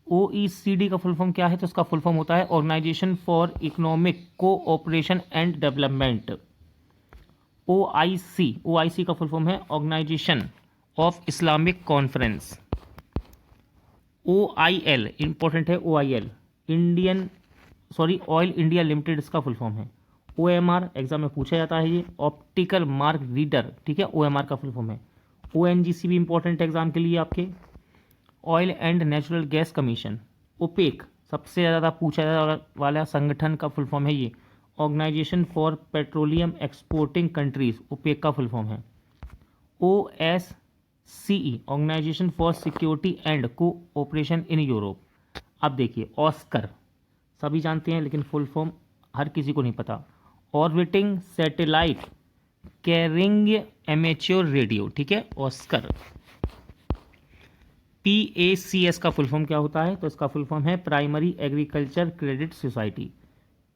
[SPEAKER 1] OECD का फुल फॉर्म क्या है, तो इसका फुल फॉर्म होता है organisation for economic cooperation and development. OIC का फुल फॉर्म है organisation of Islamic conference. OIL important है, OIL ऑयल इंडिया लिमिटेड, इसका फुल फॉर्म है। OMR एग्जाम में पूछा जाता है ये, ऑप्टिकल मार्क रीडर, ठीक है, OMR का फुल फॉर्म है। ONGC भी इंपॉर्टेंट एग्जाम के लिए आपके, oil and natural gas commission. OPEC सबसे ज़्यादा पूछा जाने वाला संगठन का फुल फॉर्म है ये, organisation for petroleum exporting countries, OPEC का फुल फॉर्म है। OSCE organisation for security and cooperation in Europe. अब देखिए ऑस्कर सभी जानते हैं, लेकिन फुल फॉर्म हर किसी को नहीं पता। Orbiting satellite carrying amateur radio, ठीक है, ऑस्कर। PACS का फुल फॉर्म क्या होता है, तो इसका फुल फॉर्म है primary agriculture credit society.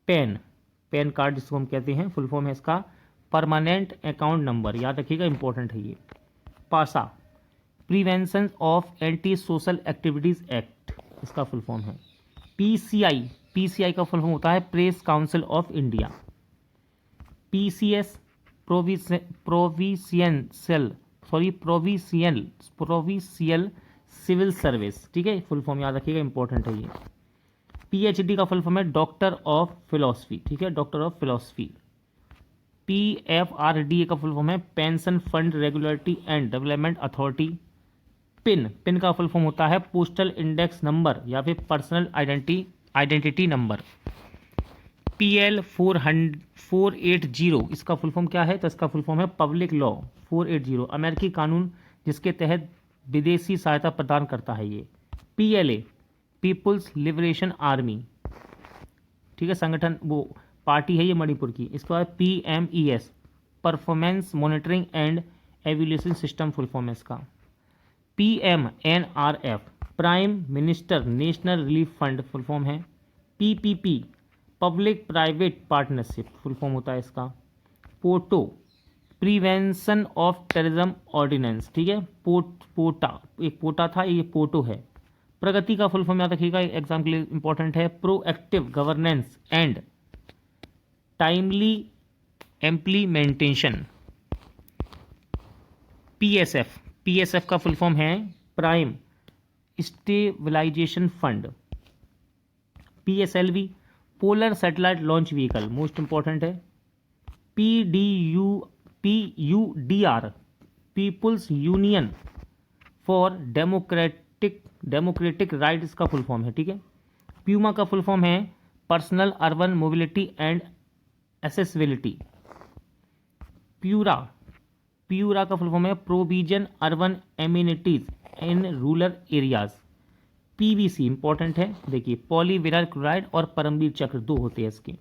[SPEAKER 1] Pan card जिसको हम कहते हैं, फुल फॉर्म है इसका परमानेंट अकाउंट नंबर, याद रखिएगा, इंपॉर्टेंट है ये। PASA prevention of anti social activities act, इसका फुल फॉर्म है। PCI का फुल फॉर्म होता है press council of India. PCS provincial civil service, ठीक है, फुल फॉर्म याद रखिएगा, इंपॉर्टेंट है ये। पीएचडी का फुल फॉर्म है डॉक्टर ऑफ फिलोसफी, ठीक है, डॉक्टर ऑफ फिलोसफी। पीएफआरडीए का फुल फॉर्म है pension fund regulatory and development authority. Pin का फुल फॉर्म होता है पोस्टल इंडेक्स नंबर या फिर पर्सनल आइडेंटिटी नंबर। PL 480 इसका फुल फॉर्म क्या है, तो इसका फुल फॉर्म है पब्लिक लॉ 480, अमेरिकी कानून जिसके तहत विदेशी सहायता प्रदान करता है ये। PLA पीपुल्स लिबरेशन आर्मी, ठीक है, संगठन वो पार्टी है ये मणिपुर की। इसके बाद PMES performance monitoring and evaluation system full form है इसका। PMNRF prime minister national relief fund full form है। PPP public private partnership full form होता है इसका। POTO prevention of terrorism ordinance, ठीक है, पोटा एक पोटा था, ये पोटो है। प्रगति का फुल फॉर्म याद रखिएगा, एग्जाम के लिए इंपॉर्टेंट है proactive governance and timely implementation. PSF का फुल फॉर्म है prime stabilisation fund. PSLV polar satellite launch vehicle, most important है। PUDR people's union for democratic rights का फुल फॉर्म है, ठीक है। प्यूमा का फुल फॉर्म है personal urban mobility and accessibility. PURA का फुल फॉर्म है provision urban amenities in rural areas. PVC important है, देखिए पॉलीविनाइल क्लोराइड और परमवीर चक्र दो होते हैं इसके।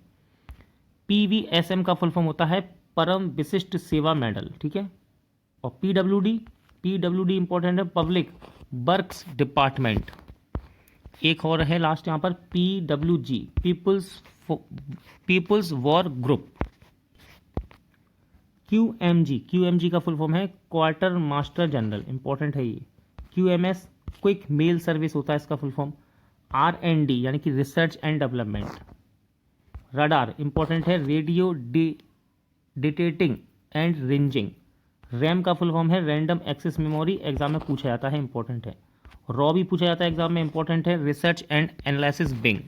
[SPEAKER 1] PVSM का फुल फॉर्म होता है परम विशिष्ट सेवा मेडल, ठीक है। और PWD इंपॉर्टेंट है पब्लिक वर्क्स डिपार्टमेंट। एक और है लास्ट यहाँ पर PWG people's war group. QMG का फुल फॉर्म है क्वार्टर मास्टर जनरल, इंपॉर्टेंट है ये। QMS क्विक मेल सर्विस होता है इसका फुल फॉर्म। R&D यानी कि research and development. Radar important है radio detecting and ranging. RAM का फुल फॉर्म है रैंडम एक्सेस मेमोरी, एग्जाम में पूछा जाता है, इंपॉर्टेंट है। रॉ भी पूछा जाता है एग्जाम में, इंपॉर्टेंट है research and analysis wing.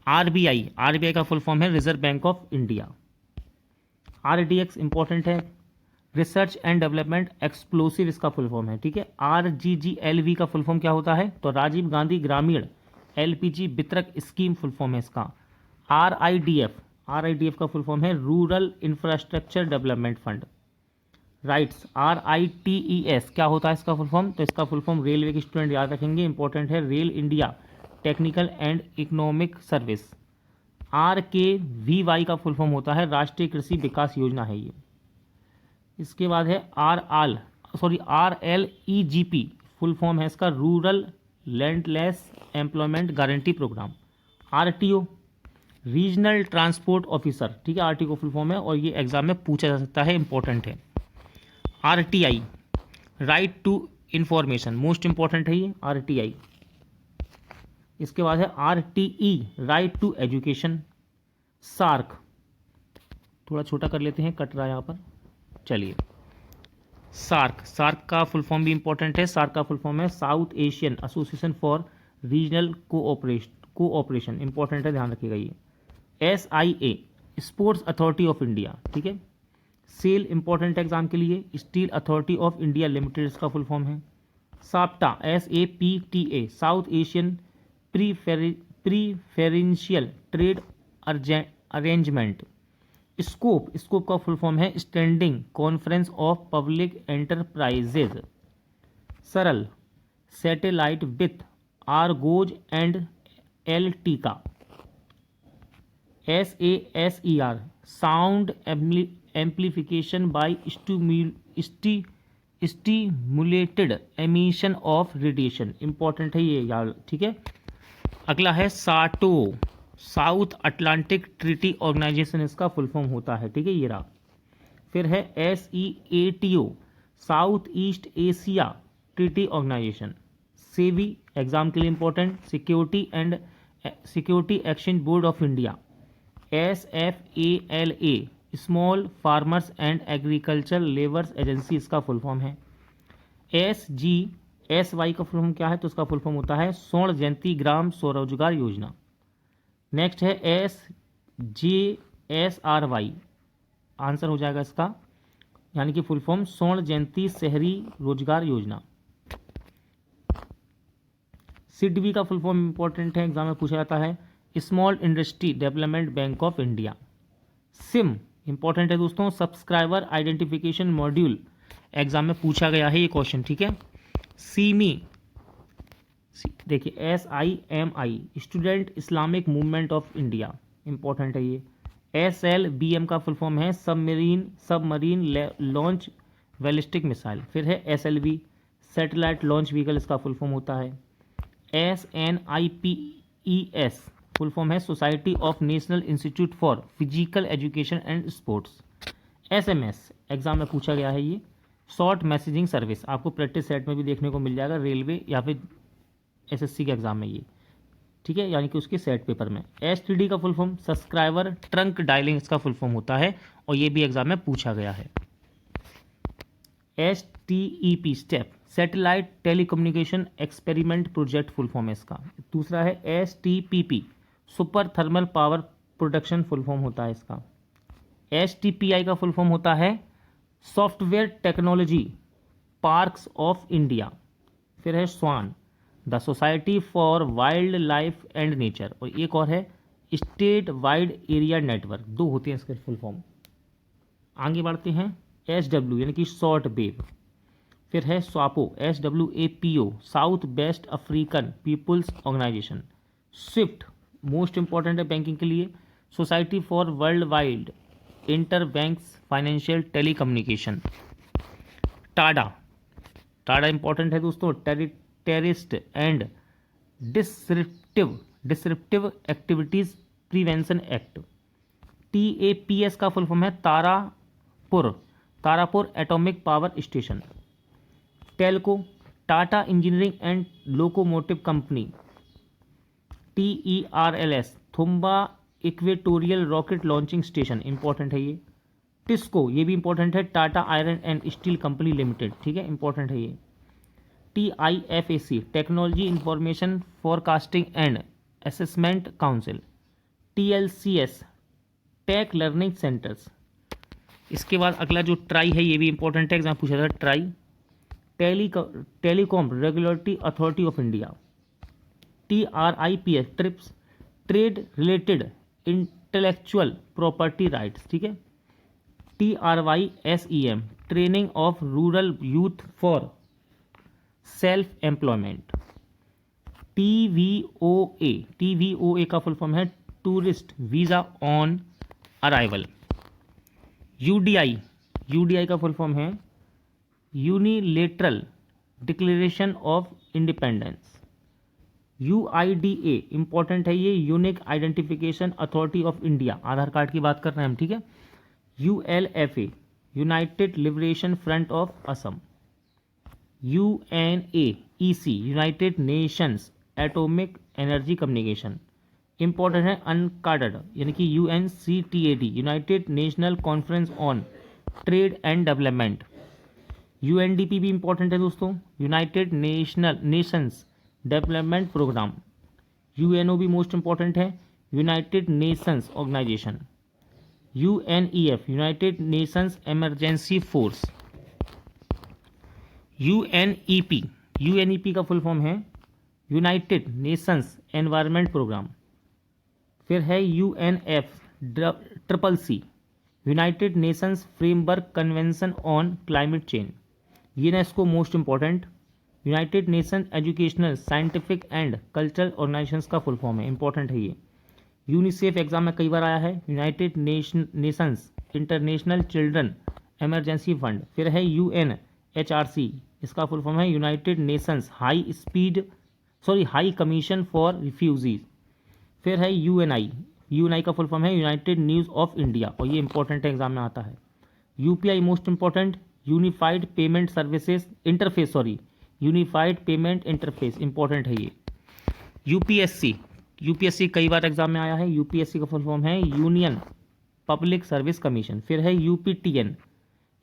[SPEAKER 1] RBI का फुल फॉर्म है reserve bank of India. RDX important है रिसर्च एंड डेवलपमेंट एक्सप्लोसिव, इसका फुल फॉर्म है, ठीक है। RGGLV का फुल फॉर्म क्या होता है, तो राजीव गांधी ग्रामीण LPG वितरक स्कीम फुल फॉर्म है इसका। RIDF का फुल फॉर्म है rural infrastructure development fund. Rights RITES क्या होता है इसका फुल फॉर्म, तो इसका फुल फॉर्म रेलवे के स्टूडेंट याद रखेंगे, इंपॉर्टेंट है rail India technical and economic service. RKVY का फुल फॉर्म होता है राष्ट्रीय कृषि विकास योजना है ये। इसके बाद है RLEGP फुल फॉर्म है इसका rural landless employment guarantee programme. RTO regional transport officer, ठीक है, RTO फुल फॉर्म है और ये एग्जाम में पूछा जा सकता है, इंपॉर्टेंट है। RTI right to information, most important है ये RTI। इसके बाद है RTE right to education. SAARC थोड़ा छोटा कर लेते हैं, कट रहा है यहाँ पर, चलिए। सार्क का फुल फॉर्म भी इंपॉर्टेंट है। सार्क का फुल फॉर्म है south Asian association for regional cooperation, important है, ध्यान रखिएगा ये। SIA sports authority of India, ठीक है। सेल इंपॉर्टेंट एग्जाम के लिए steel authority of India limited इसका फुल फॉर्म है। SAPTA SAPTA south Asian preferential trade arrangement. Scope का फुल फॉर्म है standing conference of public enterprises. SARAL satellite with Argos and AltiKa. SASER sound amplification by stimulated emission of radiation, important है ये यार, ठीक है। अगला है SATO south Atlantic treaty organisation, इसका फुल फॉर्म होता है, ठीक है, ये रहा। फिर है SEATO south east Asia treaty organisation. SEBI exam के लिए important security exchange board of India. SFALA small farmers and agriculture labours agency इसका फुल फॉर्म है। SGSY का फुल फॉर्म क्या है, तो इसका फुल फॉर्म होता है स्वर्ण जयंती ग्राम स्वरोजगार योजना। नेक्स्ट है SGSRY, आंसर हो जाएगा इसका, यानी कि फुल फॉर्म स्वर्ण जयंती शहरी रोजगार योजना। SIDBI का फुल फॉर्म इंपॉर्टेंट है, एग्जाम में पूछा जाता है small industry development bank of India. SIM important है दोस्तों, सब्सक्राइबर आइडेंटिफिकेशन मॉड्यूल, एग्जाम में पूछा गया है ये क्वेश्चन, ठीक है। सीमी देखिए SIMI student Islamic movement of India, important है ये। SLBM का फुल फॉर्म है सबमरीन लॉन्च बैलिस्टिक मिसाइल। फिर है SLV सैटेलाइट लॉन्च व्हीकल, इसका फुल फॉर्म होता है। SNIPES फुल फॉर्म है society of national institute for physical education and sports. SMS exam में पूछा गया है ये शॉर्ट मैसेजिंग सर्विस, आपको प्रैक्टिस सेट में भी देखने को मिल जाएगा, रेलवे या फिर SSC के एग्जाम में ये, ठीक है, यानी कि उसके सेट पेपर में। STD का full form subscriber trunk dialling, इसका फुल फॉर्म होता है और ये भी एग्जाम में पूछा गया है। STEP step satellite telecommunication experiment project, full form है इसका। दूसरा है STPP super thermal power production, full form होता है इसका। STPI का फुल फॉर्म होता है software technology parks of India. फिर है स्वान the society for wild life and nature, और एक और है स्टेट वाइड एरिया नेटवर्क, दो होते हैं इसके फुल फॉर्म। आगे बढ़ते हैं SW यानी कि शॉर्ट वेव। फिर है स्वापो SWAPO south west African people's organisation. SWIFT most important है बैंकिंग के लिए, society for world wide inter banks financial telecommunication. TADA important है दोस्तों, terrorist and disruptive activities prevention act. TAPS का फुल फॉर्म है Tarapur atomic power station. TELCO Tata engineering and locomotive company. TERLS Thumba equatorial rocket launching station, important है ये। टिस्को ये भी इंपॉर्टेंट है, Tata iron and steel company limited, ठीक है, इंपॉर्टेंट है ये। TIFAC technology information forecasting and assessment council. TLCS tech learning centres. इसके बाद अगला जो ट्राई है ये भी इंपॉर्टेंट है, एग्जाम पूछा था try telecom regulatory authority of India. TRIPS trips trade related intellectual property rights, ठीक है। TRYSEM training of rural youth for self employment. TVOA का फुल फॉर्म है tourist visa on arrival. UDI का फुल फॉर्म है unilateral declaration of independence. UIDA important है ये, unique identification authority of India, Aadhaar card की बात कर रहे हैं हम, ठीक है। ULFA United liberation front of Assam. UNAEC united nations atomic energy communication, important है। अनकार्डड यानी कि UNCTAD united national conference on trade and development. UNDP भी इंपॉर्टेंट है दोस्तों, united nations development programme. UNO भी मोस्ट इंपॉर्टेंट है, united nations organisation. UNEF united nations emergency force. UNEP का फुल फॉर्म है यूनाइटेड नेशंस एनवायरनमेंट प्रोग्राम। फिर है UNFCCC united nations framework convention on climate change. UNESCO most important, united nation educational scientific and cultural organisations का फुल फॉर्म है, इंपॉर्टेंट है ये। यूनिसेफ एग्जाम में कई बार आया है, united Nations international children emergency fund. फिर है UNHRC, इसका फुल फॉर्म है united Nations high commission for refugees. फिर है UNI का फुल फॉर्म है यूनाइटेड न्यूज़ ऑफ इंडिया, और ये इंपॉर्टेंट एग्जाम में आता है। UPI most important, unified payment services interface, unified payment interface, important है ये। यूपीएससी कई बार एग्जाम में आया है, यूपीएससी का फुल फॉर्म है यूनियन पब्लिक सर्विस कमीशन। फिर है UPTN,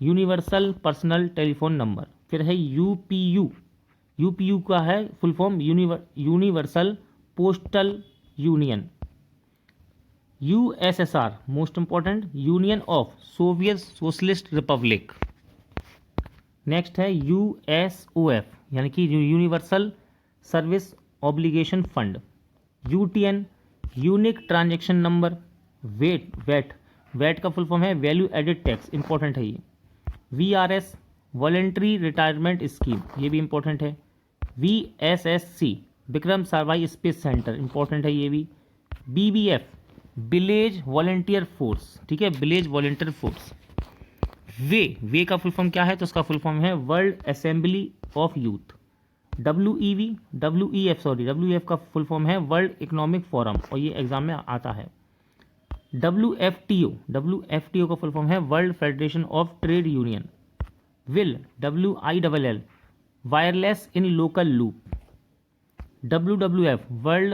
[SPEAKER 1] universal personal telephone number. फिर है यूपीयू, यूपीयू का है full form universal postal union. USSR most important, union of Soviet socialist republic. Next है यूएसओएफ यानी कि universal service obligation fund. UTN, unique transaction number. VAT का फुल फॉर्म है वैल्यू एडेड टैक्स, इंपॉर्टेंट है ये। वीआरएस, वॉलेंट्री रिटायरमेंट स्कीम, ये भी इंपॉर्टेंट है। VSSC, Vikram Sarabhai space centre, important है ये भी। बीबीएफ, विलेज वॉलेंटियर फोर्स, ठीक है, विलेज वॉलेंटियर फोर्स। वे का फुल फॉर्म क्या है, तो उसका फुल फॉर्म है world assembly of youth. WEF का फुल फॉर्म है वर्ल्ड इकोनॉमिक फोरम, और ये एग्जाम में आता है। डब्ल्यूएफटीओ का फुल फॉर्म है world federation of trade union. WILL, wireless in local loop. WWF, world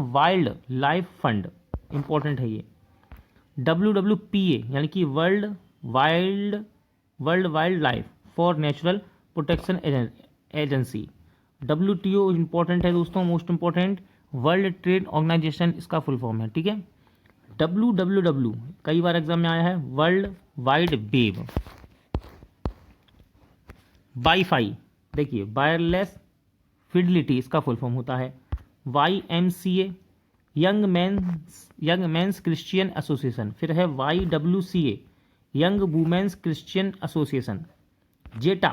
[SPEAKER 1] wild life fund, important है ये। WWPA यानी कि world wild life for natural protection agency. WTO important है दोस्तों, most important, world trade organisation इसका फुल फॉर्म है, ठीक है। WWW कई बार एग्जाम में आया है, वर्ल्ड वाइड वेब। वाईफाई, देखिए वायरलेस फिडिलिटी इसका फुल फॉर्म होता है। YMCA, young men's Christian association. फिर है YWCA, young women's Christian association. ZETA,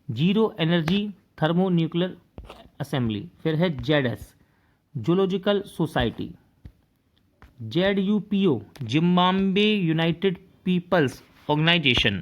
[SPEAKER 1] zero energy thermo nuclear assembly. फिर है ZS, zoological society. ZUPO, Zimbabwe united people's organisation.